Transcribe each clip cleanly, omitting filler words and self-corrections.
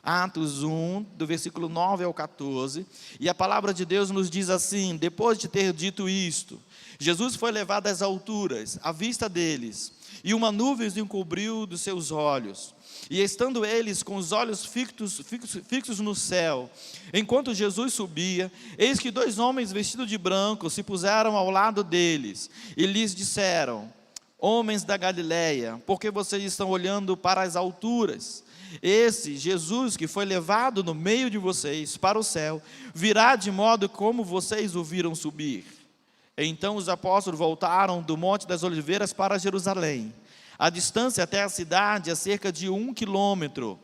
Atos 1, do versículo 9 ao 14, e a palavra de Deus nos diz assim: depois de ter dito isto, Jesus foi levado às alturas, à vista deles, e uma nuvem os encobriu dos seus olhos. E estando eles com os olhos fixos no céu, enquanto Jesus subia, eis que 2 homens vestidos de branco se puseram ao lado deles, e lhes disseram: homens da Galileia, por que vocês estão olhando para as alturas? Esse Jesus que foi levado no meio de vocês para o céu, virá de modo como vocês o viram subir. Então os apóstolos voltaram do Monte das Oliveiras para Jerusalém. A distância até a cidade é cerca de 1 quilômetro.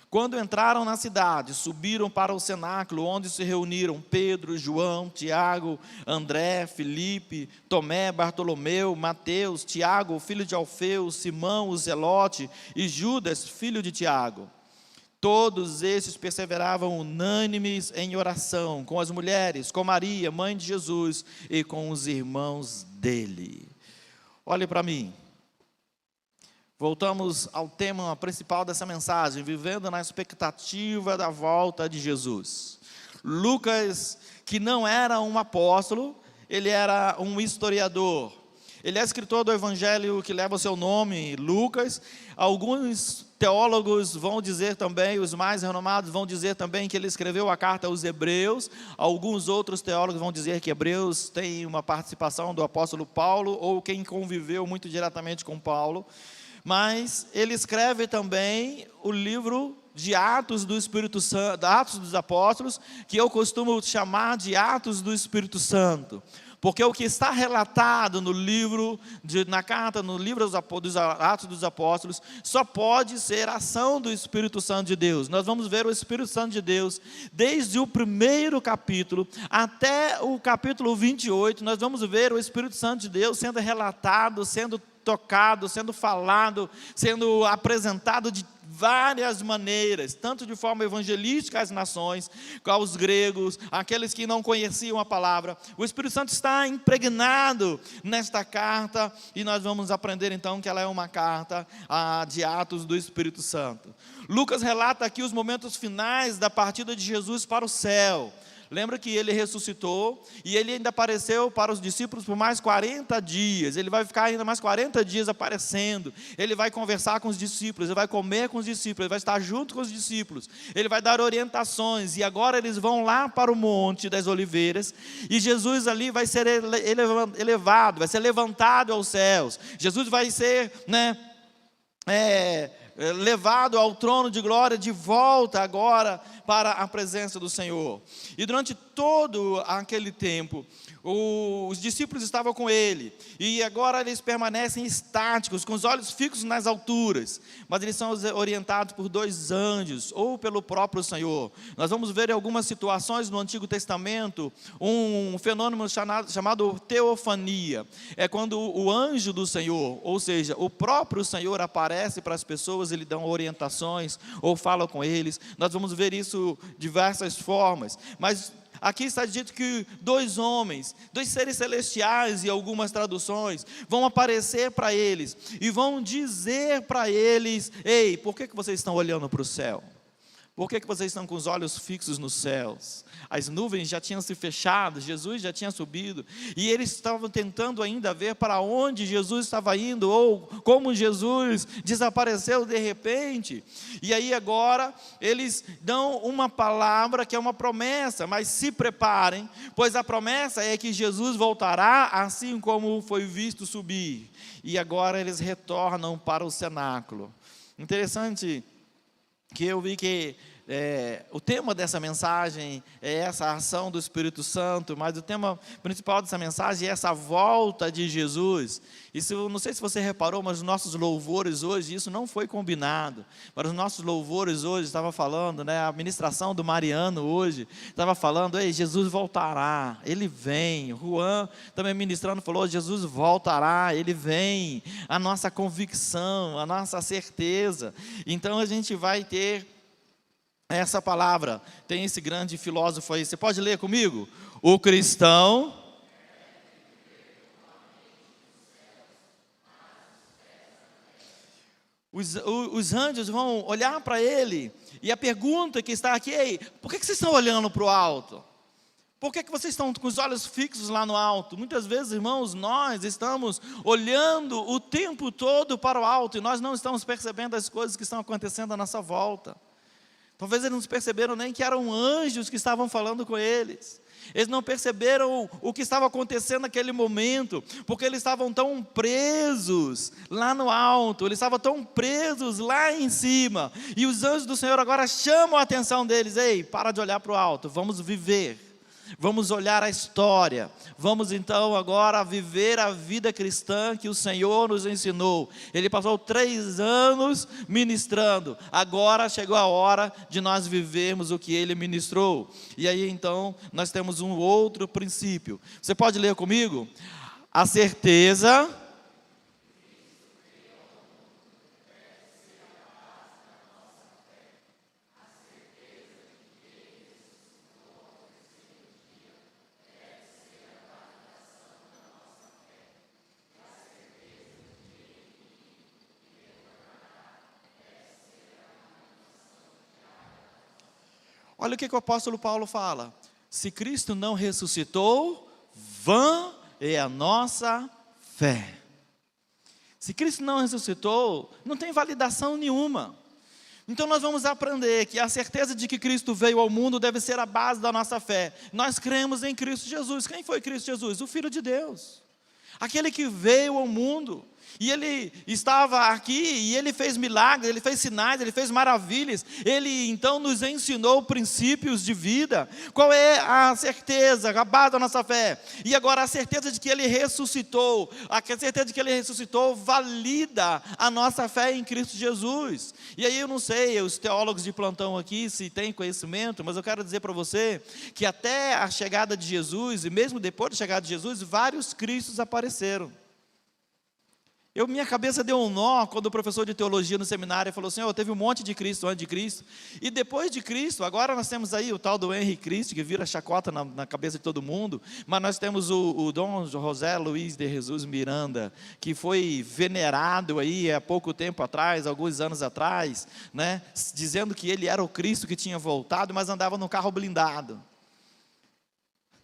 Quando entraram na cidade, subiram para o cenáculo, onde se reuniram Pedro, João, Tiago, André, Filipe, Tomé, Bartolomeu, Mateus, Tiago, filho de Alfeu, Simão, o Zelote, e Judas, filho de Tiago. Todos esses perseveravam unânimes em oração, com as mulheres, com Maria, mãe de Jesus, e com os irmãos dele. Olhe para mim. Voltamos ao tema principal dessa mensagem, vivendo na expectativa da volta de Jesus. Lucas, que não era um apóstolo, ele era um historiador. Ele é escritor do evangelho que leva o seu nome, Lucas. Alguns teólogos vão dizer também, os mais renomados vão dizer também que ele escreveu a carta aos Hebreus. Alguns outros teólogos vão dizer que Hebreus tem uma participação do apóstolo Paulo, ou quem conviveu muito diretamente com Paulo. Mas ele escreve também o livro de Atos do Espírito Santo, Atos dos Apóstolos, que eu costumo chamar de Atos do Espírito Santo. Porque o que está relatado no livro, na carta, no livro dos Atos dos Apóstolos, só pode ser a ação do Espírito Santo de Deus. Nós vamos ver o Espírito Santo de Deus, desde o primeiro capítulo até o capítulo 28, nós vamos ver o Espírito Santo de Deus sendo relatado, sendo tocado, sendo falado, sendo apresentado de várias maneiras, tanto de forma evangelística às nações, aos gregos, aqueles que não conheciam a palavra. O Espírito Santo está impregnado nesta carta, e nós vamos aprender então que ela é uma carta de Atos do Espírito Santo. Lucas relata aqui os momentos finais da partida de Jesus para o céu. Lembra que ele ressuscitou e ele ainda apareceu para os discípulos por mais 40 dias. Ele vai ficar ainda mais 40 dias aparecendo. Ele vai conversar com os discípulos, ele vai comer com os discípulos, ele vai estar junto com os discípulos. Ele vai dar orientações, e agora eles vão lá para o Monte das Oliveiras, e Jesus ali vai ser elevado, vai ser levantado aos céus. Jesus vai ser, levado ao trono de glória, de volta agora para a presença do Senhor. E durante todo aquele tempo, os discípulos estavam com ele, e agora eles permanecem estáticos, com os olhos fixos nas alturas, mas eles são orientados por 2 anjos, ou pelo próprio Senhor. Nós vamos ver em algumas situações no Antigo Testamento, um fenômeno chamado teofania. É quando o anjo do Senhor, ou seja, o próprio Senhor aparece para as pessoas, ele dá orientações, ou fala com eles. Nós vamos ver isso de diversas formas, mas aqui está dito que 2 homens, 2 seres celestiais, em algumas traduções, vão aparecer para eles, e vão dizer para eles: ei, por que vocês estão olhando para o céu? Por que vocês estão com os olhos fixos nos céus? As nuvens já tinham se fechado, Jesus já tinha subido, e eles estavam tentando ainda ver para onde Jesus estava indo, ou como Jesus desapareceu de repente. E aí agora eles dão uma palavra que é uma promessa: mas se preparem, pois a promessa é que Jesus voltará assim como foi visto subir. E agora eles retornam para o cenáculo. Interessante que eu vi que o tema dessa mensagem é essa ação do Espírito Santo, mas o tema principal dessa mensagem é essa volta de Jesus. Isso, não sei se você reparou, mas os nossos louvores hoje, isso não foi combinado. Mas os nossos louvores hoje, estava falando, a ministração do Mariano hoje, estava falando: ei, Jesus voltará, Ele vem. Juan também ministrando falou: Jesus voltará, Ele vem. A nossa convicção, a nossa certeza. Então a gente vai ter essa palavra. Tem esse grande filósofo aí, você pode ler comigo? O cristão os anjos vão olhar para ele, e a pergunta que está aqui é: por que vocês estão olhando para o alto? Por que vocês estão com os olhos fixos lá no alto? Muitas vezes, irmãos, nós estamos olhando o tempo todo para o alto, e nós não estamos percebendo as coisas que estão acontecendo à nossa volta. Talvez eles não perceberam nem que eram anjos que estavam falando com eles. Eles não perceberam o que estava acontecendo naquele momento, porque eles estavam tão presos lá no alto, eles estavam tão presos lá em cima. E os anjos do Senhor agora chamam a atenção deles: ei, para de olhar para o alto, vamos viver. Vamos olhar a história, vamos então agora viver a vida cristã que o Senhor nos ensinou. Ele passou 3 anos ministrando, agora chegou a hora de nós vivermos o que Ele ministrou. E aí então nós temos um outro princípio. Você pode ler comigo? A certeza... Olha o que o apóstolo Paulo fala: se Cristo não ressuscitou, vã é a nossa fé. Se Cristo não ressuscitou, não tem validação nenhuma. Então nós vamos aprender que a certeza de que Cristo veio ao mundo deve ser a base da nossa fé. Nós cremos em Cristo Jesus. Quem foi Cristo Jesus? O Filho de Deus, aquele que veio ao mundo. E Ele estava aqui, e Ele fez milagres, Ele fez sinais, Ele fez maravilhas. Ele então nos ensinou princípios de vida. Qual é a certeza, a base da nossa fé? E agora a certeza de que Ele ressuscitou. A certeza de que Ele ressuscitou valida a nossa fé em Cristo Jesus. E aí eu não sei, os teólogos de plantão aqui, se têm conhecimento, mas eu quero dizer para você, que até a chegada de Jesus, e mesmo depois da chegada de Jesus, vários Cristos apareceram. Minha cabeça deu um nó quando o professor de teologia no seminário falou assim: teve um monte de Cristo antes de Cristo, e depois de Cristo, agora nós temos aí o tal do Henri Cristo, que vira chacota na cabeça de todo mundo, mas nós temos o Dom José Luiz de Jesus Miranda, que foi venerado aí há pouco tempo atrás, alguns anos atrás, né, dizendo que ele era o Cristo que tinha voltado, mas andava num carro blindado,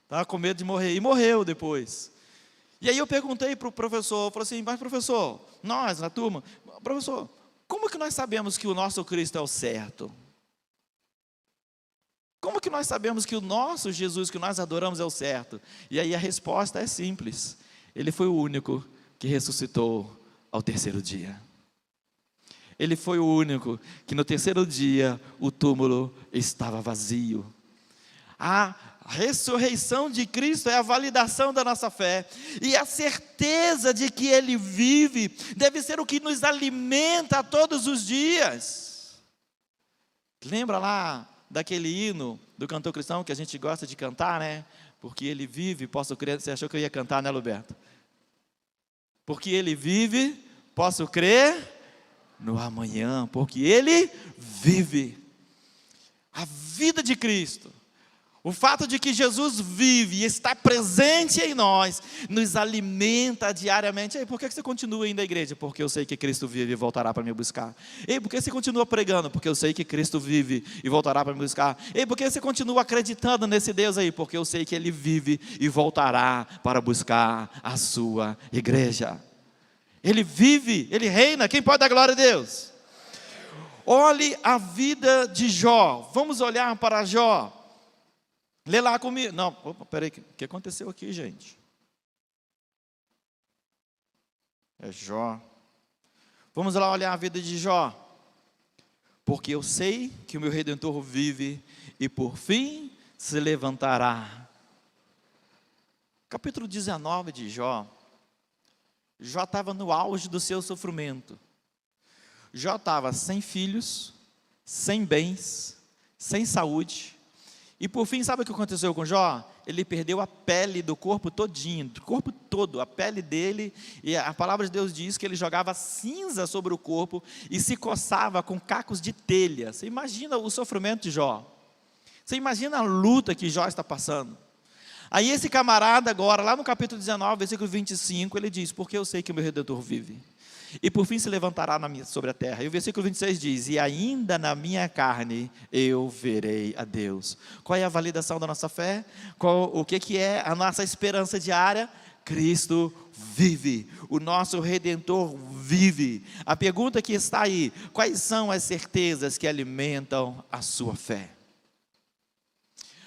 estava com medo de morrer, e morreu depois. E aí eu perguntei para o professor, falei assim: mas professor, nós na turma, professor, como que nós sabemos que o nosso Cristo é o certo? Como que nós sabemos que o nosso Jesus que nós adoramos é o certo? E aí a resposta é simples: Ele foi o único que ressuscitou ao 3º dia. Ele foi o único que no 3º dia o túmulo estava vazio. A ressurreição de Cristo é a validação da nossa fé, e a certeza de que Ele vive deve ser o que nos alimenta todos os dias. Lembra lá daquele hino do cantor cristão que a gente gosta de cantar, né? Porque Ele vive, posso crer. Você achou que eu ia cantar, né, Luberto? Porque Ele vive, posso crer no amanhã, porque Ele vive. A vida de Cristo, o fato de que Jesus vive e está presente em nós, nos alimenta diariamente. Ei, por que você continua indo à igreja? Porque eu sei que Cristo vive e voltará para me buscar. Ei, por que você continua pregando? Porque eu sei que Cristo vive e voltará para me buscar. Ei, por que você continua acreditando nesse Deus aí? Porque eu sei que Ele vive e voltará para buscar a sua igreja. Ele vive, Ele reina. Quem pode dar glória a Deus? Olhe a vida de Jó. Vamos olhar para Jó. Lê lá comigo. Não, opa, peraí, o que aconteceu aqui, gente? É Jó. Vamos lá olhar a vida de Jó. Porque eu sei que o meu Redentor vive e por fim se levantará. Capítulo 19 de Jó. Jó estava no auge do seu sofrimento. Jó estava sem filhos, sem bens, sem saúde. E por fim, sabe o que aconteceu com Jó? Ele perdeu a pele do corpo todinho, do corpo todo, a pele dele, e a palavra de Deus diz que ele jogava cinza sobre o corpo e se coçava com cacos de telha. Você imagina o sofrimento de Jó? Você imagina a luta que Jó está passando? Aí esse camarada agora, lá no capítulo 19, versículo 25, ele diz: porque eu sei que o meu Redentor vive. e por fim se levantará sobre a terra. E o versículo 26 diz: e ainda na minha carne eu verei a Deus. Qual é a validação da nossa fé? O que é a nossa esperança diária? Cristo vive, o nosso Redentor vive. A pergunta que está aí: quais são as certezas que alimentam a sua fé?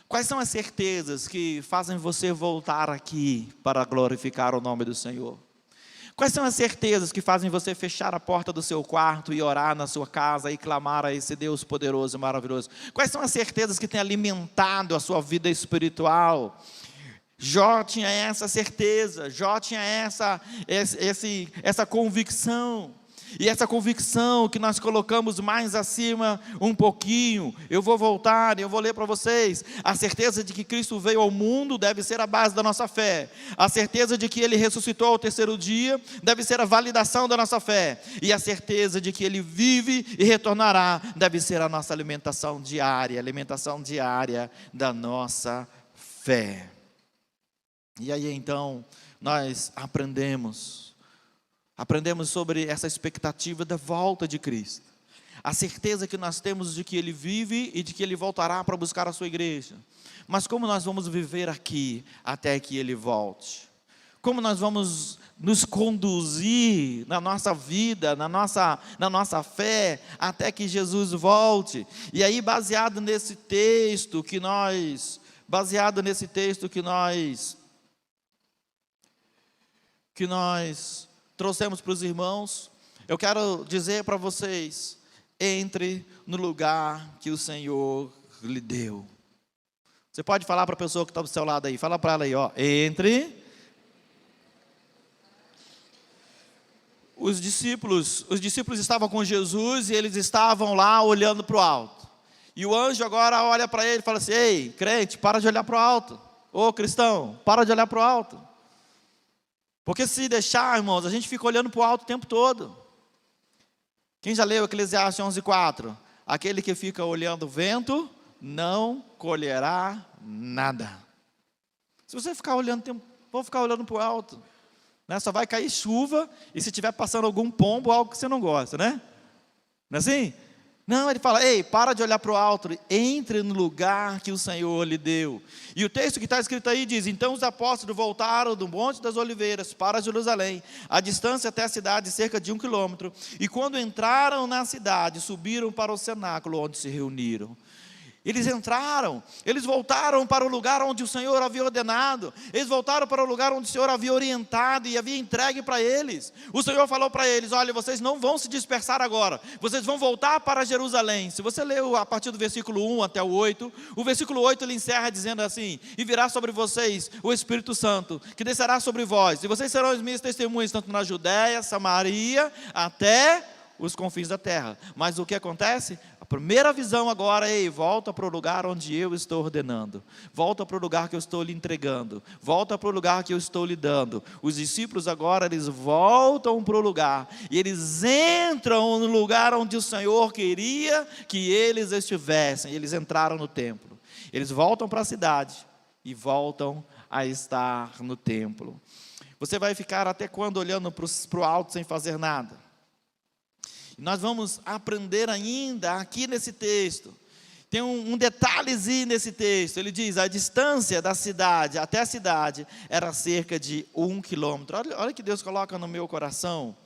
Quais são as certezas que fazem você voltar aqui para glorificar o nome do Senhor? Quais são as certezas que fazem você fechar a porta do seu quarto e orar na sua casa e clamar a esse Deus poderoso e maravilhoso? Quais são as certezas que têm alimentado a sua vida espiritual? Jó tinha essa certeza, Jó tinha essa convicção. E essa convicção que nós colocamos mais acima um pouquinho, eu vou voltar, eu vou ler para vocês. A certeza de que Cristo veio ao mundo deve ser a base da nossa fé. A certeza de que Ele ressuscitou ao terceiro dia deve ser a validação da nossa fé. E a certeza de que Ele vive e retornará deve ser a nossa alimentação diária da nossa fé. E aí então nós aprendemos sobre essa expectativa da volta de Cristo. A certeza que nós temos de que Ele vive e de que Ele voltará para buscar a sua igreja. Mas como nós vamos viver aqui até que Ele volte? Como nós vamos nos conduzir na nossa vida, na nossa fé, até que Jesus volte? E aí, baseado nesse texto que nós trouxemos para os irmãos, eu quero dizer para vocês: entre no lugar que o Senhor lhe deu. Você pode falar para a pessoa que está do seu lado aí, fala para ela aí, ó, entre. Os discípulos estavam com Jesus e eles estavam lá olhando para o alto. E o anjo agora olha para ele e fala assim: ei, crente, para de olhar para o alto. Ô cristão, para de olhar para o alto. Porque se deixar, irmãos, a gente fica olhando para o alto o tempo todo. Quem já leu Eclesiastes 11:4? Aquele que fica olhando o vento, não colherá nada. Se você ficar olhando, vou ficar olhando para o alto, né? Só vai cair chuva, e se estiver passando algum pombo, algo que você não gosta, né? Não é assim? Não, ele fala: ei, para de olhar para o alto, entre no lugar que o Senhor lhe deu. E o texto que está escrito aí diz: então os apóstolos voltaram do Monte das Oliveiras para Jerusalém, a distância até a cidade cerca de 1 quilômetro, e quando entraram na cidade, subiram para o cenáculo onde se reuniram. Eles voltaram para o lugar onde o Senhor havia ordenado, eles voltaram para o lugar onde o Senhor havia orientado e havia entregue para eles. O Senhor falou para eles: olha, vocês não vão se dispersar agora, vocês vão voltar para Jerusalém. Se você leu a partir do versículo 1 até o 8, o versículo 8 ele encerra dizendo assim: e virá sobre vocês o Espírito Santo, que descerá sobre vós, e vocês serão as minhas testemunhas, tanto na Judéia, Samaria, até os confins da terra. Mas o que acontece? A primeira visão agora é: volta para o lugar onde eu estou ordenando, volta para o lugar que eu estou lhe entregando, volta para o lugar que eu estou lhe dando. Os discípulos agora, eles voltam para o lugar, e eles entram no lugar onde o Senhor queria que eles estivessem. Eles entraram no templo, eles voltam para a cidade, e voltam a estar no templo. Você vai ficar até quando olhando para o alto sem fazer nada? Nós vamos aprender ainda aqui nesse texto. Tem um detalhezinho nesse texto. Ele diz: a distância da cidade até a cidade era cerca de 1 quilômetro. Olha que Deus coloca no meu coração.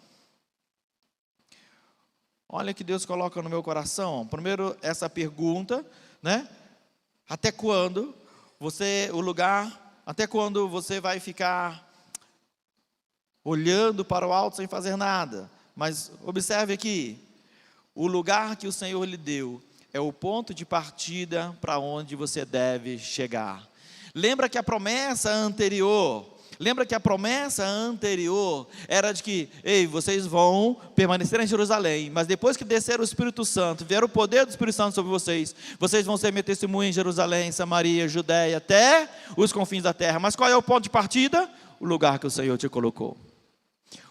Olha que Deus coloca no meu coração. Primeiro, essa pergunta, né? Até quando até quando você vai ficar olhando para o alto sem fazer nada? Mas observe aqui: o lugar que o Senhor lhe deu é o ponto de partida para onde você deve chegar. Lembra que a promessa anterior era de que: ei, vocês vão permanecer em Jerusalém, mas depois que descer o Espírito Santo, vier o poder do Espírito Santo sobre vocês, vocês vão ser meu testemunho em Jerusalém, Samaria, Judéia, até os confins da terra. Mas qual é o ponto de partida? O lugar que o Senhor te colocou.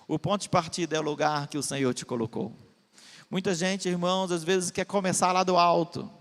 O ponto de partida é o lugar que o Senhor te colocou. Muita gente, irmãos, às vezes quer começar lá do alto.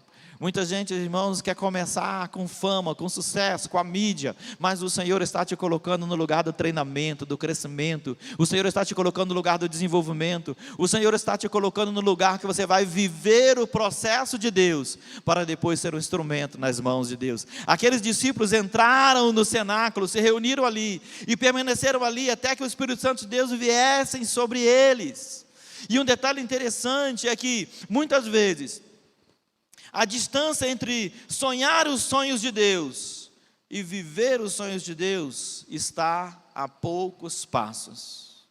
Muita gente, irmãos, quer começar com fama, com sucesso, com a mídia, mas o Senhor está te colocando no lugar do treinamento, do crescimento. O Senhor está te colocando no lugar do desenvolvimento. O Senhor está te colocando no lugar que você vai viver o processo de Deus, para depois ser um instrumento nas mãos de Deus. Aqueles discípulos entraram no cenáculo, se reuniram ali e permaneceram ali até que o Espírito Santo de Deus viesse sobre eles. E um detalhe interessante é que, muitas vezes, a distância entre sonhar os sonhos de Deus e viver os sonhos de Deus está a poucos passos.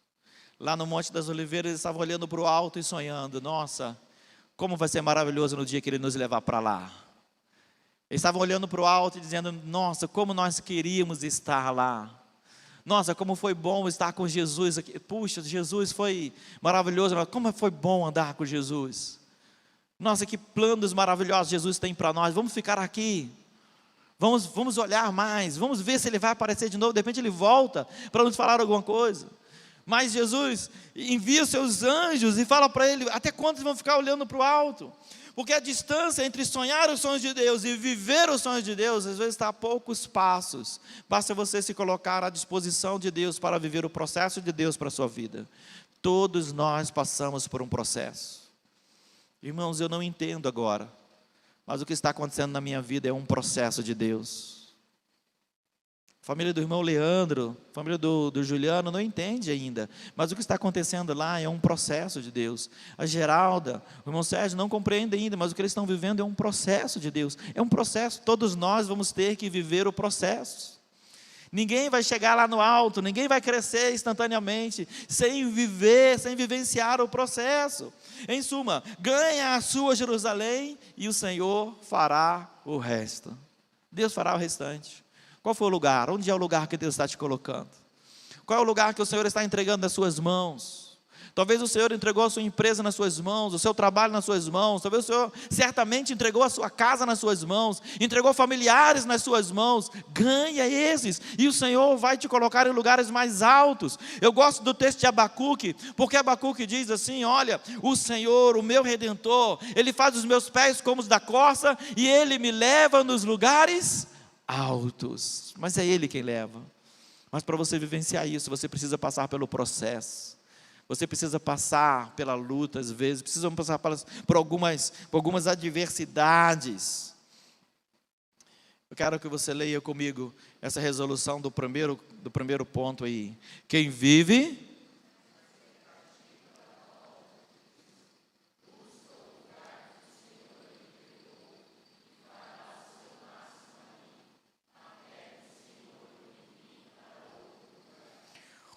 Lá no Monte das Oliveiras, eles estavam olhando para o alto e sonhando: nossa, como vai ser maravilhoso no dia que Ele nos levar para lá. Eles estavam olhando para o alto e dizendo: nossa, como nós queríamos estar lá. Nossa, como foi bom estar com Jesus aqui. Puxa, Jesus foi maravilhoso. Como foi bom andar com Jesus. Nossa, que planos maravilhosos Jesus tem para nós. Vamos ficar aqui. Vamos olhar mais. Vamos ver se Ele vai aparecer de novo. De repente Ele volta para nos falar alguma coisa. Mas Jesus envia os seus anjos e fala para ele: até quando eles vão ficar olhando para o alto? Porque a distância entre sonhar os sonhos de Deus e viver os sonhos de Deus, às vezes está a poucos passos. Basta você se colocar à disposição de Deus para viver o processo de Deus para a sua vida. Todos nós passamos por um processo. Irmãos, eu não entendo agora, mas o que está acontecendo na minha vida é um processo de Deus. A família do irmão Leandro, a família do Juliano não entende ainda, mas o que está acontecendo lá é um processo de Deus. A Geralda, o irmão Sérgio não compreende ainda, mas o que eles estão vivendo é um processo de Deus. É um processo, todos nós vamos ter que viver o processo. Ninguém vai chegar lá no alto, ninguém vai crescer instantaneamente, sem viver, sem vivenciar o processo. Em suma, ganha a sua Jerusalém e o Senhor fará o resto. Deus fará o restante. Qual foi o lugar? Onde é o lugar que Deus está te colocando? Qual é o lugar que o Senhor está entregando nas suas mãos? Talvez o Senhor entregou a sua empresa nas suas mãos, o seu trabalho nas suas mãos. Talvez o Senhor certamente entregou a sua casa nas suas mãos, entregou familiares nas suas mãos. Ganha esses, e o Senhor vai te colocar em lugares mais altos. Eu gosto do texto de Abacuque, porque Abacuque diz assim: olha, o Senhor, o meu Redentor, Ele faz os meus pés como os da corça, e Ele me leva nos lugares altos. Mas é Ele quem leva. Mas para você vivenciar isso, você precisa passar pelo processo. Você precisa passar pela luta, às vezes, precisa passar por algumas adversidades. Eu quero que você leia comigo essa resolução do primeiro ponto aí. Quem vive...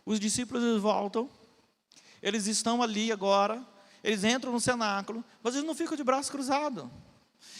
Os discípulos voltam. Eles estão ali agora, eles entram no cenáculo, mas eles não ficam de braço cruzado.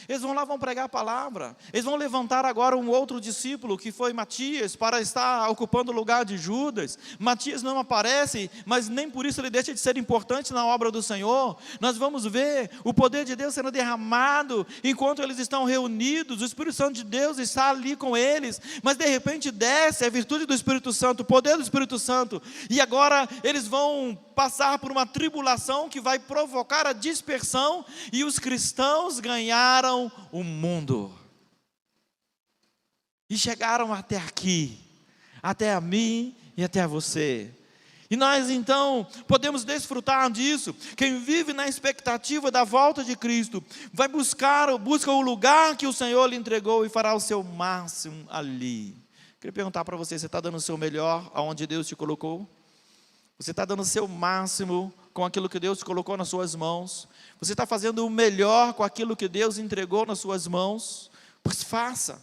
Eles vão lá, vão pregar a palavra. Eles vão levantar agora um outro discípulo, que foi Matias, para estar ocupando o lugar de Judas. Matias não aparece, mas nem por isso ele deixa de ser importante na obra do Senhor. Nós vamos ver o poder de Deus sendo derramado, enquanto eles estão reunidos. O Espírito Santo de Deus está ali com eles, mas de repente desce a virtude do Espírito Santo, o poder do Espírito Santo, e agora eles vão passar por uma tribulação que vai provocar a dispersão, e os cristãos ganharam o mundo, e chegaram até aqui, até a mim e até a você, e nós então podemos desfrutar disso. Quem vive na expectativa da volta de Cristo, busca o lugar que o Senhor lhe entregou e fará o seu máximo ali. Queria perguntar para você: você está dando o seu melhor aonde Deus te colocou? Você está dando o seu máximo com aquilo que Deus colocou nas suas mãos? Você está fazendo o melhor com aquilo que Deus entregou nas suas mãos? Pois faça.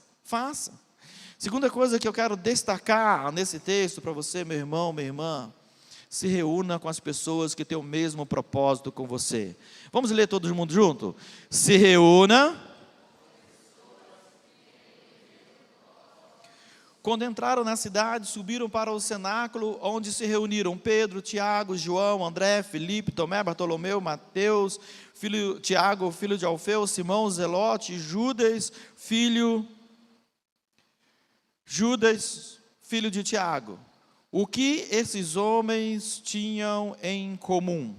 Segunda coisa que eu quero destacar nesse texto para você, meu irmão, minha irmã: se reúna com as pessoas que têm o mesmo propósito com você. Vamos ler todo mundo junto? Se reúna. Quando entraram na cidade, subiram para o cenáculo, onde se reuniram Pedro, Tiago, João, André, Filipe, Tomé, Bartolomeu, Mateus, Tiago, filho de Alfeu, Simão, Zelote, Judas, filho de Tiago. O que esses homens tinham em comum?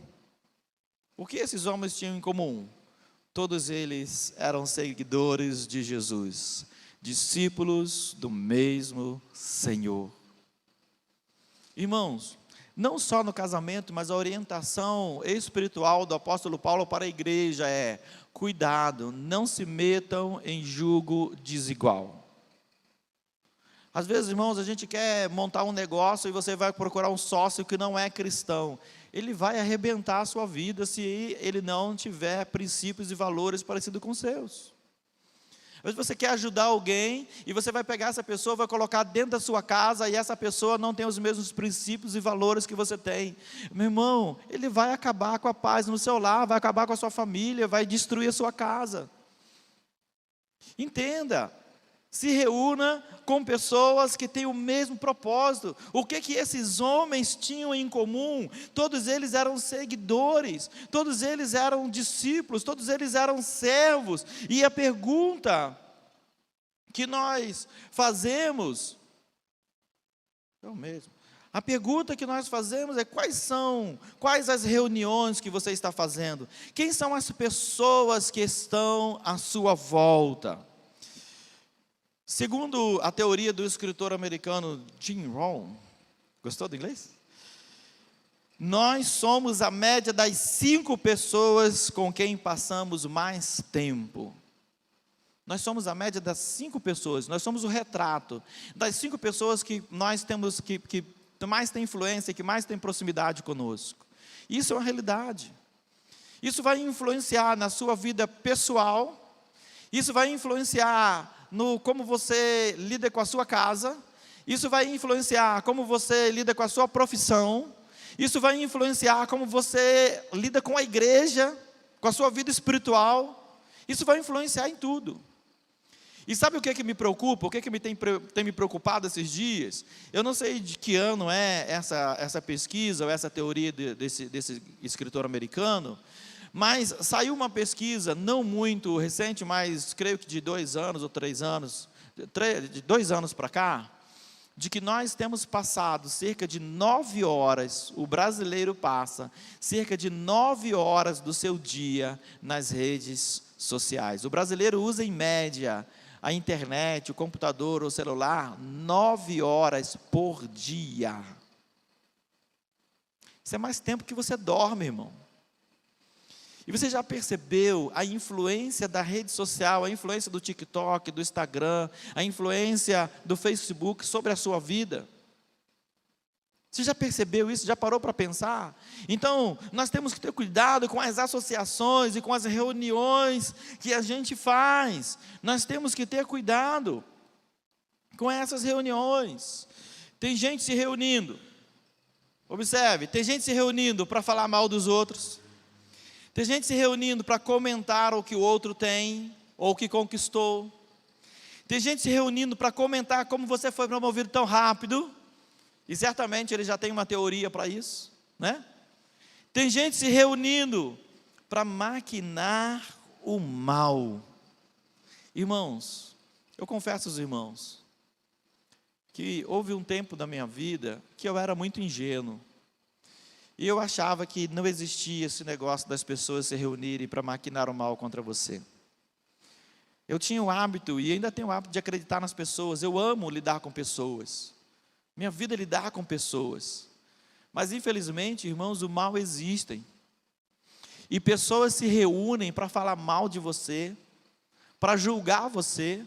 O que esses homens tinham em comum? Todos eles eram seguidores de Jesus, discípulos do mesmo Senhor. Irmãos, não só no casamento, mas a orientação espiritual do apóstolo Paulo para a igreja é: cuidado, não se metam em jugo desigual. Às vezes, irmãos, a gente quer montar um negócio e você vai procurar um sócio que não é cristão. Ele vai arrebentar a sua vida se ele não tiver princípios e valores parecidos com os seus. Às vezes você quer ajudar alguém e você vai pegar essa pessoa, vai colocar dentro da sua casa e essa pessoa não tem os mesmos princípios e valores que você tem. Meu irmão, ele vai acabar com a paz no seu lar, vai acabar com a sua família, vai destruir a sua casa. Entenda. Se reúna com pessoas que têm o mesmo propósito. O que esses homens tinham em comum? Todos eles eram seguidores, todos eles eram discípulos, todos eles eram servos. E a pergunta que nós fazemos, a pergunta que nós fazemos é: quais as reuniões que você está fazendo? Quem são as pessoas que estão à sua volta? Segundo a teoria do escritor americano Jim Rohn, gostou do inglês? Nós somos a média das 5 pessoas com quem passamos mais tempo. Nós somos a média das 5 pessoas, nós somos o retrato das 5 pessoas que nós temos, que mais têm influência, que mais têm proximidade conosco. Isso é uma realidade. Isso vai influenciar na sua vida pessoal, isso vai influenciar no como você lida com a sua casa, isso vai influenciar como você lida com a sua profissão, isso vai influenciar como você lida com a igreja, com a sua vida espiritual, isso vai influenciar em tudo. E sabe o que me preocupa? O que tem me preocupado esses dias? Eu não sei de que ano é essa pesquisa, ou essa teoria desse escritor americano, mas saiu uma pesquisa, não muito recente, mas creio que de 2 anos ou 3 anos, de 2 anos para cá, de que nós temos passado cerca de 9 horas, o brasileiro passa cerca de 9 horas do seu dia nas redes sociais. O brasileiro usa em média a internet, o computador, o celular, 9 horas por dia. Isso é mais tempo que você dorme, irmão. E você já percebeu a influência da rede social, a influência do TikTok, do Instagram, a influência do Facebook sobre a sua vida? Você já percebeu isso? Já parou para pensar? Então, nós temos que ter cuidado com as associações e com as reuniões que a gente faz. Nós temos que ter cuidado com essas reuniões. Tem gente se reunindo, observe, tem gente se reunindo para falar mal dos outros. Tem gente se reunindo para comentar o que o outro tem, ou o que conquistou. Tem gente se reunindo para comentar como você foi promovido tão rápido, e certamente ele já tem uma teoria para isso, né? Tem gente se reunindo para maquinar o mal. Irmãos, eu confesso aos irmãos, que houve um tempo da minha vida que eu era muito ingênuo. E eu achava que não existia esse negócio das pessoas se reunirem para maquinar o mal contra você. Eu tinha o hábito, e ainda tenho o hábito de acreditar nas pessoas. Eu amo lidar com pessoas. Minha vida é lidar com pessoas. Mas infelizmente, irmãos, o mal existe. E pessoas se reúnem para falar mal de você, para julgar você,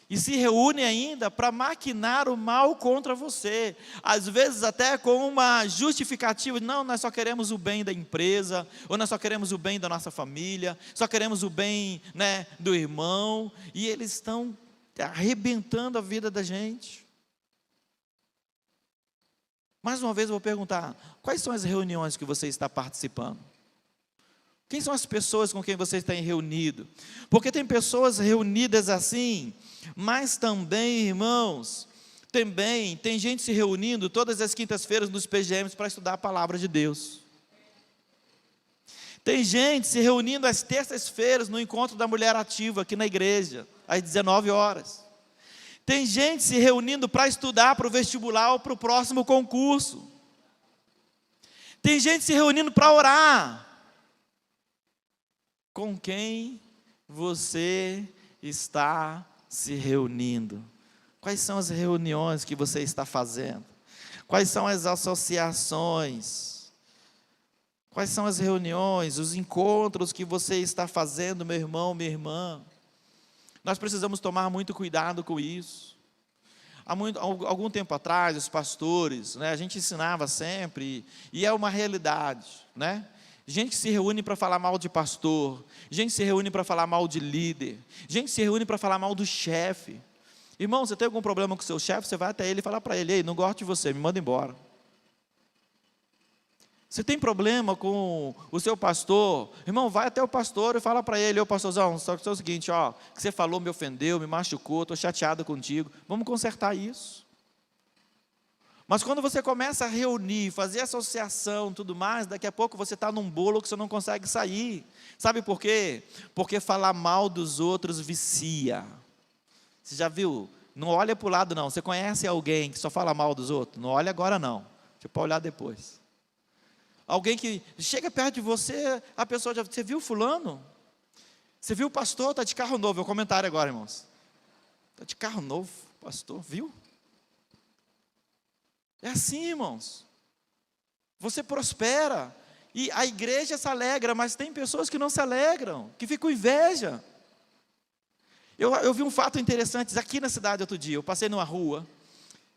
e se reúnem ainda para maquinar o mal contra você, às vezes até com uma justificativa: não, nós só queremos o bem da empresa, ou nós só queremos o bem da nossa família, só queremos o bem, né, do irmão, e eles estão arrebentando a vida da gente. Mais uma vez eu vou perguntar: quais são as reuniões que você está participando? Quem são as pessoas com quem você está reunido? Porque tem pessoas reunidas assim, mas também, irmãos, também tem gente se reunindo todas as quintas-feiras nos PGMs para estudar a palavra de Deus. Tem gente se reunindo às terças-feiras no encontro da mulher ativa aqui na igreja, às 19 horas. Tem gente se reunindo para estudar para o vestibular ou para o próximo concurso. Tem gente se reunindo para orar. com quem você está se reunindo? Quais são as reuniões que você está fazendo? Quais são as associações? Quais são as reuniões, os encontros que você está fazendo, meu irmão, minha irmã? Nós precisamos tomar muito cuidado com isso. Algum tempo atrás, os pastores, né, a gente ensinava sempre, e é uma realidade, né? Gente que se reúne para falar mal de pastor, gente que se reúne para falar mal de líder, gente que se reúne para falar mal do chefe. Irmão, você tem algum problema com o seu chefe, você vai até ele e fala para ele: ei, não gosto de você, me manda embora. Você tem problema com o seu pastor, irmão, vai até o pastor e fala para ele: ô pastorzão, só que é o seguinte, ó, que você falou me ofendeu, me machucou, estou chateado contigo, vamos consertar isso. Mas quando você começa a reunir, fazer associação, tudo mais, daqui a pouco você está num bolo que você não consegue sair. Sabe por quê? Porque falar mal dos outros vicia. Você já viu? Não olha para o lado não, você conhece alguém que só fala mal dos outros? Não olha agora não, você pode olhar depois. Alguém que chega perto de você, a pessoa já, você viu fulano? Você viu o pastor? Está de carro novo, é o comentário agora, irmãos. Está de carro novo, pastor, viu? É assim, irmãos. Você prospera, e a igreja se alegra, mas tem pessoas que não se alegram, que ficam com inveja. Eu vi um fato interessante, aqui na cidade outro dia, eu passei numa rua,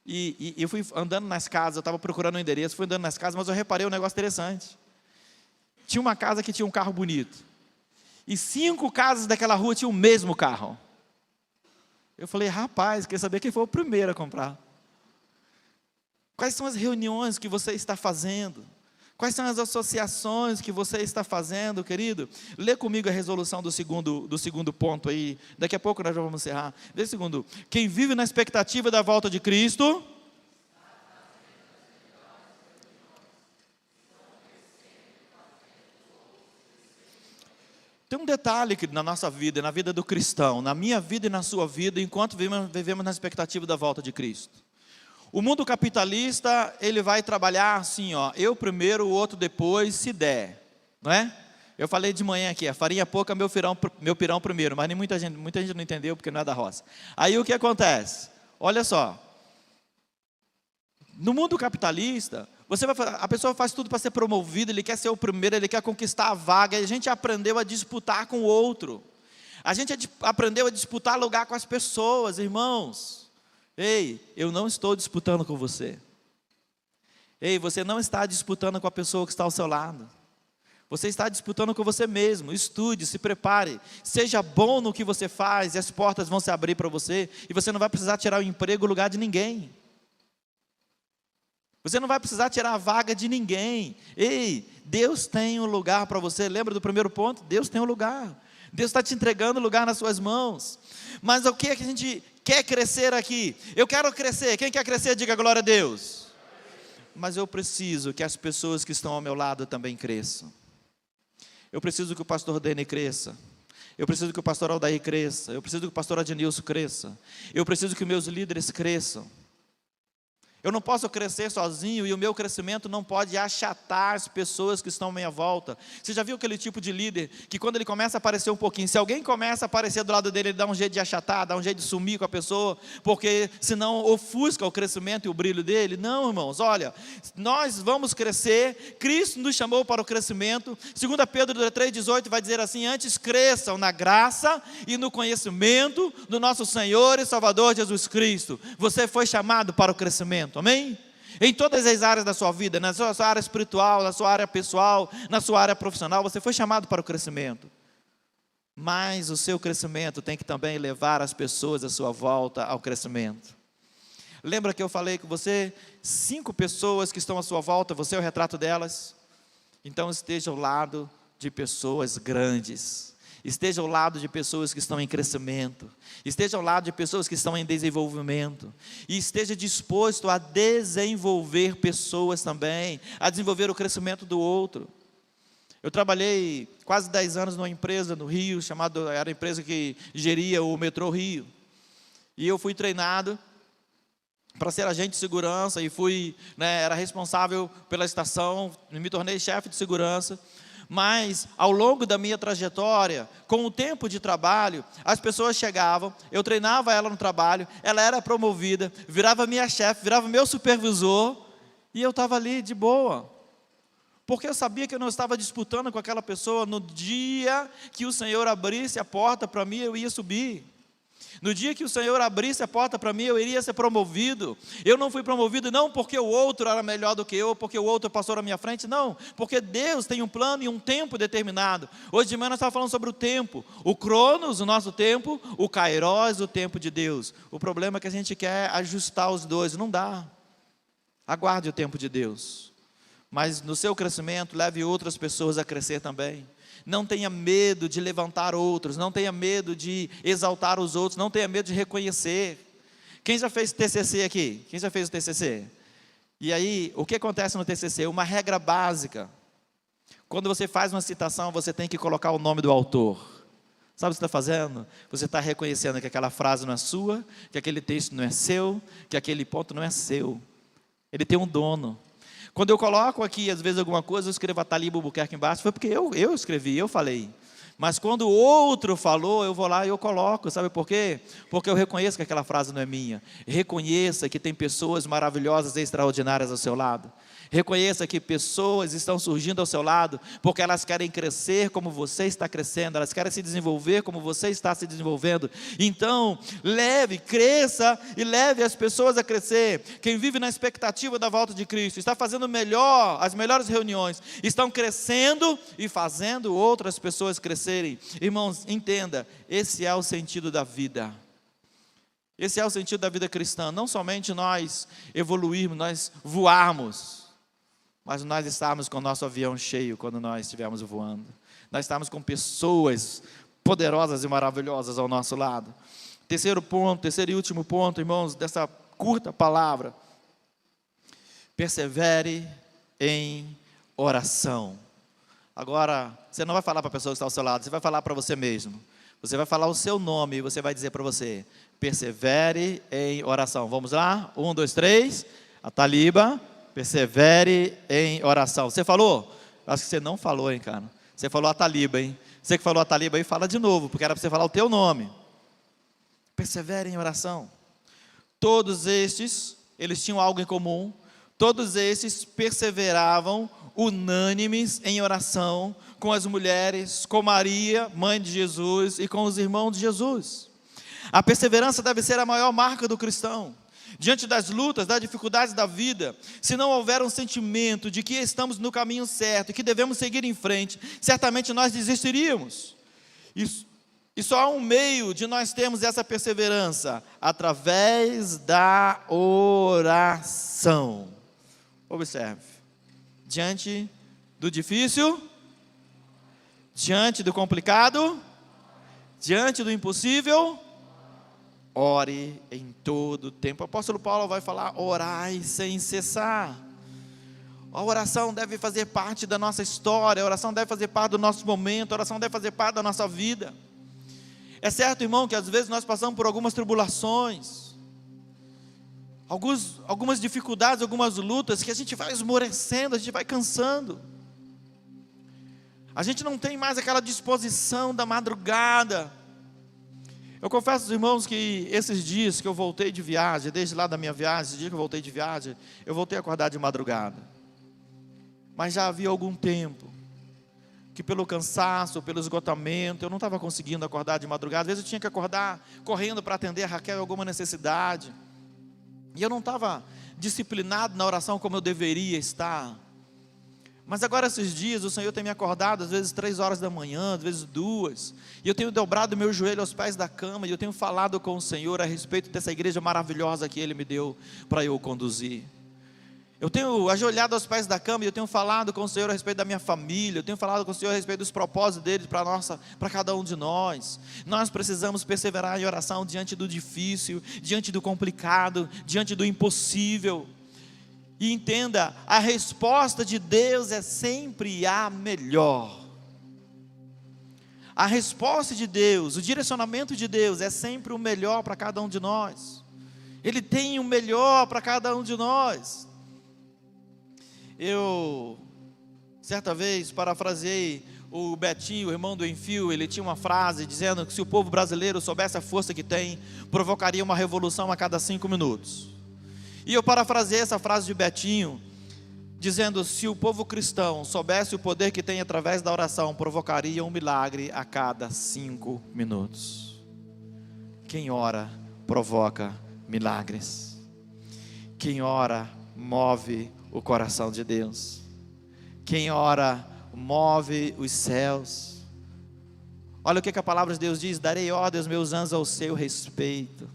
e eu fui andando nas casas, eu estava procurando um endereço, fui andando nas casas, mas eu reparei um negócio interessante. Tinha uma casa que tinha um carro bonito, e 5 casas daquela rua tinham o mesmo carro. Eu falei: rapaz, queria saber quem foi o primeiro a comprar. Quais são as reuniões que você está fazendo? Quais são as associações que você está fazendo, querido? Lê comigo a resolução do segundo ponto aí. Daqui a pouco nós já vamos encerrar. Vê o segundo. Quem vive na expectativa da volta de Cristo... Tem um detalhe que na nossa vida, na vida do cristão, na minha vida e na sua vida, enquanto vivemos na expectativa da volta de Cristo. O mundo capitalista, ele vai trabalhar assim, ó, eu primeiro, o outro depois, se der, não é? Eu falei de manhã aqui, a farinha pouca, meu pirão primeiro, mas muita gente não entendeu porque não é da roça. Aí o que acontece? Olha só, no mundo capitalista, a pessoa faz tudo para ser promovido, ele quer ser o primeiro, ele quer conquistar a vaga, e a gente aprendeu a disputar com o outro. A gente aprendeu a disputar lugar com as pessoas, irmãos. Ei, eu não estou disputando com você. Ei, você não está disputando com a pessoa que está ao seu lado. Você está disputando com você mesmo. Estude, se prepare, seja bom no que você faz, e as portas vão se abrir para você, e você não vai precisar tirar o emprego, o lugar de ninguém. Você não vai precisar tirar a vaga de ninguém. Ei, Deus tem um lugar para você. Lembra do primeiro ponto? Deus tem um lugar. Deus está te entregando o lugar nas suas mãos. Mas o que é que a gente quer crescer aqui? Eu quero crescer. Quem quer crescer, diga glória a Deus. Mas eu preciso que as pessoas que estão ao meu lado também cresçam. Eu preciso que o pastor Dene cresça. Eu preciso que o pastor Aldair cresça. Eu preciso que o pastor Adnilson cresça. Eu preciso que meus líderes cresçam. Eu não posso crescer sozinho, e o meu crescimento não pode achatar as pessoas que estão à minha volta. Você já viu aquele tipo de líder que quando ele começa a aparecer um pouquinho, se alguém começa a aparecer do lado dele, ele dá um jeito de achatar, dá um jeito de sumir com a pessoa, porque senão ofusca o crescimento e o brilho dele? Não, irmãos, olha, nós vamos crescer, Cristo nos chamou para o crescimento. 2 Pedro 3,18 vai dizer assim: antes cresçam na graça e no conhecimento do nosso Senhor e Salvador Jesus Cristo. Você foi chamado para o crescimento. Amém? Em todas as áreas da sua vida, na sua área espiritual, na sua área pessoal, na sua área profissional, você foi chamado para o crescimento. Mas o seu crescimento tem que também levar as pessoas à sua volta ao crescimento. Lembra que eu falei com você, 5 pessoas que estão à sua volta, você é o retrato delas? Então esteja ao lado de pessoas grandes. Esteja ao lado de pessoas que estão em crescimento. Esteja ao lado de pessoas que estão em desenvolvimento. E esteja disposto a desenvolver pessoas também, a desenvolver o crescimento do outro. Eu trabalhei quase 10 anos numa empresa no Rio, era a empresa que geria o metrô Rio. E eu fui treinado para ser agente de segurança, e era responsável pela estação, me tornei chefe de segurança. Mas, ao longo da minha trajetória, com o tempo de trabalho, as pessoas chegavam, eu treinava ela no trabalho, ela era promovida, virava minha chefe, virava meu supervisor, e eu estava ali de boa. Porque eu sabia que eu não estava disputando com aquela pessoa. No dia que o Senhor abrisse a porta para mim, eu ia subir. No dia que o Senhor abrisse a porta para mim, eu iria ser promovido. Eu não fui promovido não porque o outro era melhor do que eu, porque o outro passou na minha frente, não. Porque Deus tem um plano e um tempo determinado. Hoje de manhã nós estávamos falando sobre o tempo. O Cronos, o nosso tempo, o Kairos, o tempo de Deus. O problema é que a gente quer ajustar os dois, não dá. Aguarde o tempo de Deus. Mas no seu crescimento, leve outras pessoas a crescer também. Não tenha medo de levantar outros, não tenha medo de exaltar os outros, não tenha medo de reconhecer. Quem já fez TCC aqui? Quem já fez o TCC? E aí, o que acontece no TCC? Uma regra básica. Quando você faz uma citação, você tem que colocar o nome do autor. Sabe o que você está fazendo? Você está reconhecendo que aquela frase não é sua, que aquele texto não é seu, que aquele ponto não é seu. Ele tem um dono. Quando eu coloco aqui, às vezes, alguma coisa, eu escrevo a Taliba Albuquerque embaixo, foi porque eu escrevi, eu falei. Mas quando o outro falou, eu vou lá e eu coloco, sabe por quê? Porque eu reconheço que aquela frase não é minha. Reconheça que tem pessoas maravilhosas e extraordinárias ao seu lado. Reconheça que pessoas estão surgindo ao seu lado, porque elas querem crescer como você está crescendo, elas querem se desenvolver como você está se desenvolvendo. Então, cresça e leve as pessoas a crescer. Quem vive na expectativa da volta de Cristo, está fazendo melhor, as melhores reuniões, estão crescendo e fazendo outras pessoas crescerem. Irmãos, entenda, esse é o sentido da vida. Esse é o sentido da vida cristã, não somente nós evoluirmos, nós voarmos, mas nós estarmos com o nosso avião cheio quando nós estivermos voando. Nós estarmos com pessoas poderosas e maravilhosas ao nosso lado. Terceiro e último ponto, irmãos, dessa curta palavra. Persevere em oração. Agora, você não vai falar para a pessoa que está ao seu lado, você vai falar para você mesmo. Você vai falar o seu nome e você vai dizer para você: persevere em oração. Vamos lá? 1, 2, 3. A Taliba. Persevere em oração. Você falou? Acho que você não falou, hein, cara. Você falou a Taliba, hein. Você que falou a Taliba aí, fala de novo, porque era para você falar o teu nome. Persevere em oração. Todos estes, eles tinham algo em comum. Todos estes perseveravam unânimes em oração com as mulheres, com Maria, mãe de Jesus, e com os irmãos de Jesus. A perseverança deve ser a maior marca do cristão. Diante das lutas, das dificuldades da vida, se não houver um sentimento de que estamos no caminho certo e que devemos seguir em frente, certamente nós desistiríamos. E só há um meio de nós termos essa perseverança: através da oração. Observe, diante do difícil, diante do complicado, diante do impossível, ore em todo tempo. O apóstolo Paulo vai falar: orai sem cessar. A oração deve fazer parte da nossa história, a oração deve fazer parte do nosso momento, a oração deve fazer parte da nossa vida. É certo, irmão, que às vezes nós passamos por algumas tribulações, algumas dificuldades, algumas lutas, que a gente vai esmorecendo, a gente vai cansando. A gente não tem mais aquela disposição da madrugada. Eu confesso aos irmãos que esses dias que eu voltei de viagem, desde lá da minha viagem, esse dia que eu voltei de viagem, eu voltei a acordar de madrugada. Mas já havia algum tempo que, pelo cansaço, pelo esgotamento, eu não estava conseguindo acordar de madrugada. Às vezes eu tinha que acordar correndo para atender a Raquel em alguma necessidade. E eu não estava disciplinado na oração como eu deveria estar. Mas agora esses dias o Senhor tem me acordado, às vezes 3 horas da manhã, às vezes 2, e eu tenho dobrado meu joelho aos pés da cama, e eu tenho falado com o Senhor a respeito dessa igreja maravilhosa que Ele me deu para eu conduzir. Eu tenho ajoelhado aos pés da cama, e eu tenho falado com o Senhor a respeito da minha família, eu tenho falado com o Senhor a respeito dos propósitos dele para cada um de nós. Nós precisamos perseverar em oração diante do difícil, diante do complicado, diante do impossível. E entenda, a resposta de Deus é sempre a melhor. A resposta de Deus, o direcionamento de Deus é sempre o melhor para cada um de nós. Ele tem o melhor para cada um de nós. Certa vez, parafraseei o Betinho, o irmão do Enfio, ele tinha uma frase dizendo que se o povo brasileiro soubesse a força que tem, provocaria uma revolução a cada 5 minutos. E eu parafraseei essa frase de Betinho, dizendo: se o povo cristão soubesse o poder que tem através da oração, provocaria um milagre a cada 5 minutos. Quem ora, provoca milagres. Quem ora, move o coração de Deus. Quem ora, move os céus. Olha o que a palavra de Deus diz: darei ordem aos meus anjos ao seu respeito.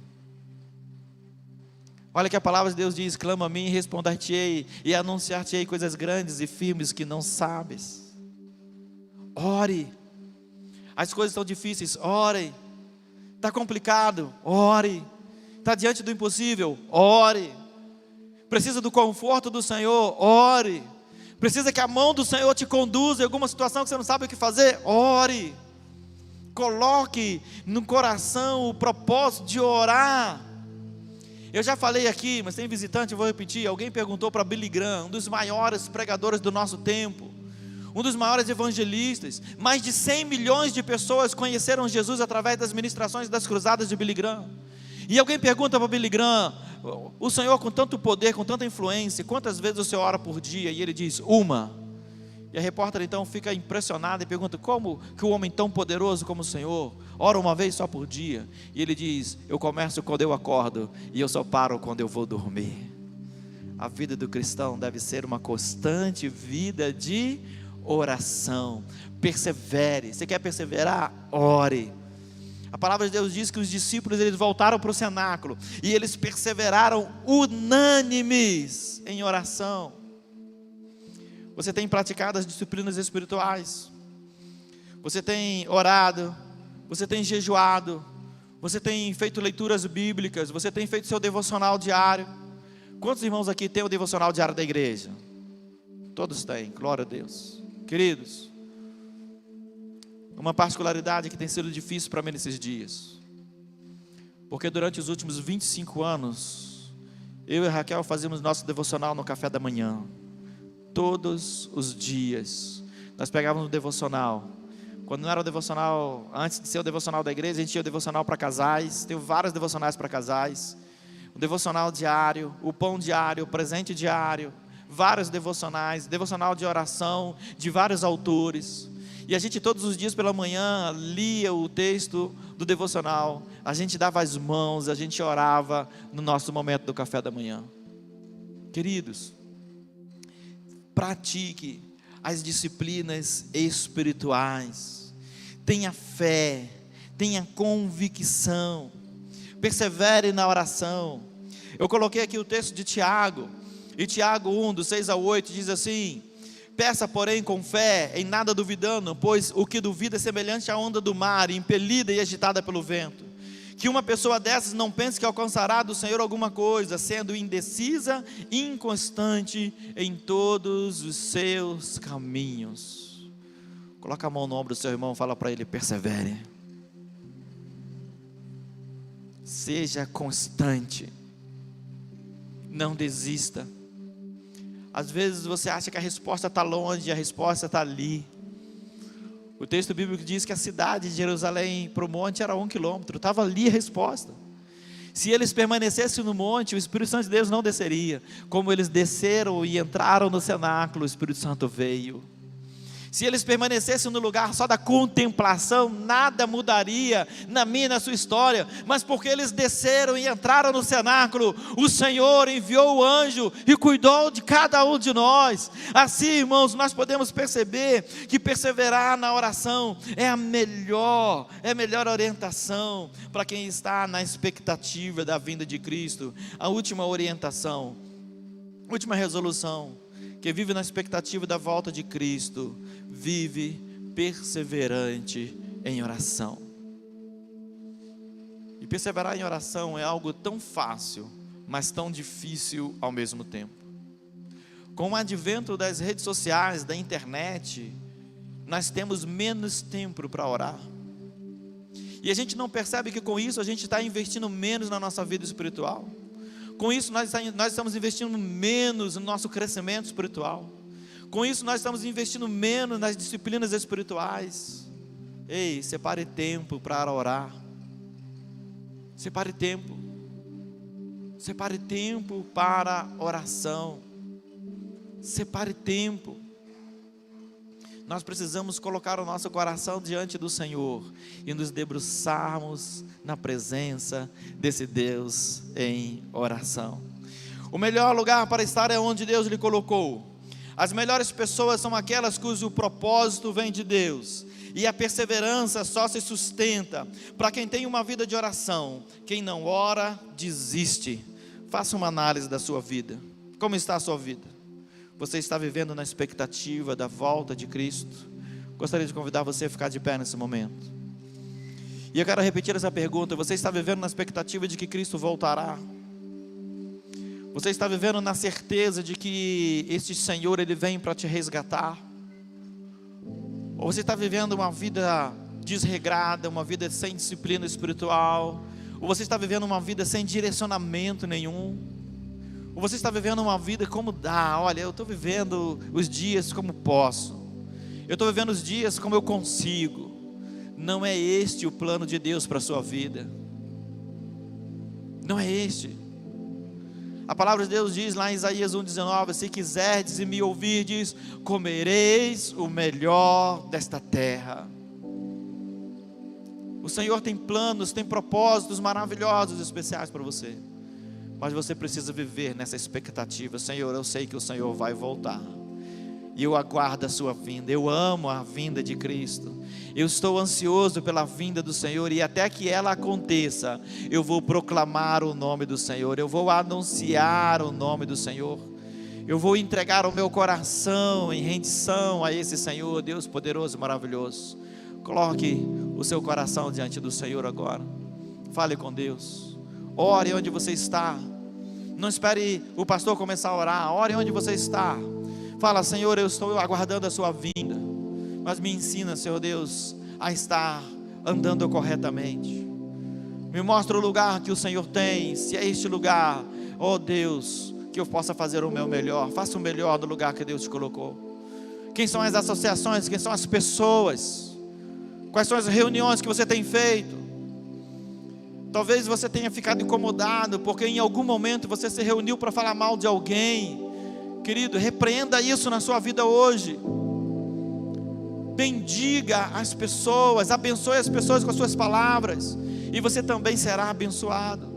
Olha que a palavra de Deus diz: clama a mim e responder-te-ei, e anunciar-te-ei coisas grandes e firmes que não sabes. Ore. As coisas estão difíceis, ore. Está complicado, ore. Está diante do impossível, ore. Precisa do conforto do Senhor, ore. Precisa que a mão do Senhor te conduza em alguma situação que você não sabe o que fazer, ore. Coloque no coração o propósito de orar. Eu já falei aqui, mas tem visitante, eu vou repetir. Alguém perguntou para Billy Graham, um dos maiores pregadores do nosso tempo, um dos maiores evangelistas. Mais de 100 milhões de pessoas conheceram Jesus através das ministrações das cruzadas de Billy Graham. E alguém pergunta para Billy Graham: o Senhor com tanto poder, com tanta influência, quantas vezes o Senhor ora por dia? E ele diz: uma. E a repórter então fica impressionada e pergunta: como que um homem tão poderoso como o Senhor ora uma vez só por dia? E ele diz: eu começo quando eu acordo e eu só paro quando eu vou dormir. A vida do cristão deve ser uma constante vida de oração. Persevere. Você quer perseverar? Ore. A palavra de Deus diz que os discípulos, eles voltaram para o cenáculo e eles perseveraram unânimes em oração. Você tem praticado as disciplinas espirituais, você tem orado, você tem jejuado, você tem feito leituras bíblicas, você tem feito seu devocional diário. Quantos irmãos aqui têm o devocional diário da igreja? Todos têm, glória a Deus. Queridos, uma particularidade que tem sido difícil para mim nesses dias, porque durante os últimos 25 anos, eu e a Raquel fazíamos nosso devocional no café da manhã. Todos os dias, nós pegávamos o devocional. Quando não era o devocional, antes de ser o devocional da igreja, a gente tinha o devocional para casais. Teve vários devocionais para casais. O devocional diário, o pão diário, o presente diário. Vários devocionais, devocional de oração de vários autores. E a gente todos os dias pela manhã lia o texto do devocional. A gente dava as mãos, a gente orava no nosso momento do café da manhã. Queridos, pratique as disciplinas espirituais. Tenha fé, tenha convicção. Persevere na oração. Eu coloquei aqui o texto de Tiago. E Tiago 1, do 6 ao 8, diz assim: peça, porém, com fé, em nada duvidando, pois o que duvida é semelhante à onda do mar, impelida e agitada pelo vento. Que uma pessoa dessas não pense que alcançará do Senhor alguma coisa, sendo indecisa e inconstante em todos os seus caminhos. Coloca a mão no ombro do seu irmão e fala para ele: persevere. Seja constante. Não desista. Às vezes você acha que a resposta está longe, a resposta está ali. O texto bíblico diz que a cidade de Jerusalém para o monte era 1 quilômetro, estava ali a resposta. Se eles permanecessem no monte, o Espírito Santo de Deus não desceria. Como eles desceram e entraram no cenáculo, o Espírito Santo veio. Se eles permanecessem no lugar só da contemplação, nada mudaria na minha e na sua história. Mas porque eles desceram e entraram no cenáculo, o Senhor enviou o anjo e cuidou de cada um de nós. Assim, irmãos, nós podemos perceber que perseverar na oração é a melhor orientação para quem está na expectativa da vinda de Cristo. A última orientação, última resolução: que vive na expectativa da volta de Cristo, vive perseverante em oração. E perseverar em oração é algo tão fácil, mas tão difícil ao mesmo tempo. Com o advento das redes sociais, da internet, nós temos menos tempo para orar. E a gente não percebe que com isso a gente está investindo menos na nossa vida espiritual. Com isso nós estamos investindo menos no nosso crescimento espiritual. Com isso nós estamos investindo menos nas disciplinas espirituais. Ei, separe tempo para orar. Separe tempo. Separe tempo para oração. Separe tempo. Nós precisamos colocar o nosso coração diante do Senhor e nos debruçarmos na presença desse Deus em oração. O melhor lugar para estar é onde Deus lhe colocou. As melhores pessoas são aquelas cujo propósito vem de Deus, e a perseverança só se sustenta para quem tem uma vida de oração. Quem não ora, desiste. Faça uma análise da sua vida. Como está a sua vida? Você está vivendo na expectativa da volta de Cristo? Gostaria de convidar você a ficar de pé nesse momento. E eu quero repetir essa pergunta: você está vivendo na expectativa de que Cristo voltará? Você está vivendo na certeza de que este Senhor, Ele vem para te resgatar? Ou você está vivendo uma vida desregrada, uma vida sem disciplina espiritual? Ou você está vivendo uma vida sem direcionamento nenhum? Ou você está vivendo uma vida como dá? Olha, eu estou vivendo os dias como posso. Eu estou vivendo os dias como eu consigo. Não é este o plano de Deus para a sua vida. Não é este. A palavra de Deus diz lá em Isaías 1,19: se quiserdes e me ouvirdes, comereis o melhor desta terra. O Senhor tem planos, tem propósitos maravilhosos, especiais para você. Mas você precisa viver nessa expectativa. Senhor, eu sei que o Senhor vai voltar, e eu aguardo a sua vinda. Eu amo a vinda de Cristo. Eu estou ansioso pela vinda do Senhor, e até que ela aconteça, eu vou proclamar o nome do Senhor. Eu vou anunciar o nome do Senhor. Eu vou entregar o meu coração em rendição a esse Senhor, Deus poderoso e maravilhoso. Coloque o seu coração diante do Senhor agora. Fale com Deus. Ore onde você está. Não espere o pastor começar a orar. Ore onde você está. Fala: Senhor, eu estou aguardando a sua vinda, mas me ensina, Senhor Deus, a estar andando corretamente. Me mostra o lugar que o Senhor tem. Se é este lugar, ó Deus, que eu possa fazer o meu melhor. Faça o melhor do lugar que Deus te colocou. Quem são as associações? Quem são as pessoas? Quais são as reuniões que você tem feito? Talvez você tenha ficado incomodado porque em algum momento você se reuniu para falar mal de alguém. Querido, repreenda isso na sua vida hoje. Bendiga as pessoas, abençoe as pessoas com as suas palavras, e você também será abençoado.